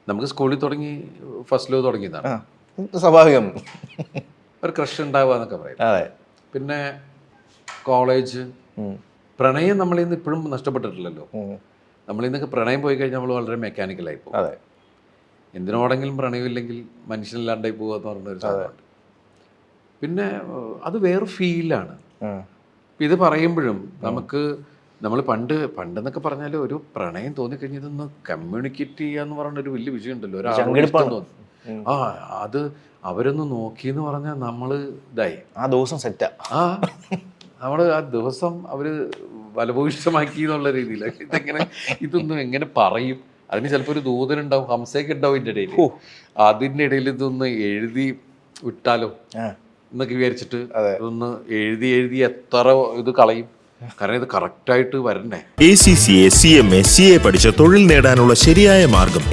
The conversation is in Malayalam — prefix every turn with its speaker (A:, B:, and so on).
A: നമുക്ക് സ്കൂളിൽ തുടങ്ങി ഫസ്റ്റ് ലവ് തുടങ്ങിയതാണ്.
B: സ്വാഭാവികം.
A: ഒരു ക്രഷ് ഉണ്ടാവുക എന്നൊക്കെ പറയും.
B: അതെ.
A: പിന്നെ കോളേജ്, പ്രണയം നമ്മളിൽ നിന്ന് ഇപ്പോഴും നഷ്ടപ്പെട്ടിട്ടില്ലല്ലോ. നമ്മളിൽ നിന്നൊക്കെ പ്രണയം പോയി കഴിഞ്ഞാൽ നമ്മൾ വളരെ മെക്കാനിക്കലായി പോകും.
B: അതെ.
A: എന്തിനോടെങ്കിലും പ്രണയമില്ലെങ്കിൽ മനുഷ്യനില്ലാണ്ടായി പോകുക എന്ന് പറഞ്ഞൊരു സാധനമുണ്ട്. പിന്നെ അത് വേറെ ഫീലാണ്. ഇത് പറയുമ്പോഴും നമ്മൾ പണ്ടെന്നൊക്കെ പറഞ്ഞാൽ ഒരു പ്രണയം തോന്നിക്കഴിഞ്ഞതൊന്ന് കമ്മ്യൂണിക്കേറ്റ് ചെയ്യാന്ന് പറഞ്ഞൊരു വലിയ വിഷയമുണ്ടല്ലോ. അത് അവരൊന്ന് നോക്കിയെന്ന് പറഞ്ഞാൽ നമ്മൾ ഇതായി,
B: ആ ദിവസം സെറ്റാ.
A: നമ്മൾ ആ ദിവസം അവർ ഫലഭൂയിഷ്ടമാക്കി എന്നുള്ള രീതിയിൽ ഇതൊന്നും എങ്ങനെ പറയും. അതിന് ചിലപ്പോൾ ഒരു ദൂതനുണ്ടാവും, ഹംസയൊക്കെ ഉണ്ടാവും ഇതിൻ്റെ ഇടയിൽ. അതിൻ്റെ ഇടയിൽ ഇതൊന്ന് എഴുതി വിട്ടാലോ എന്നൊക്കെ വിചാരിച്ചിട്ട് ഇതൊന്ന് എഴുതി എത്ര ഇത് കളയും. കാരണം ഇത് കറക്റ്റായിട്ട് വരണ്ടേ.
C: ACCA, CMA, CA പഠിച്ച് തൊഴിൽ നേടാനുള്ള ശരിയായ മാർഗം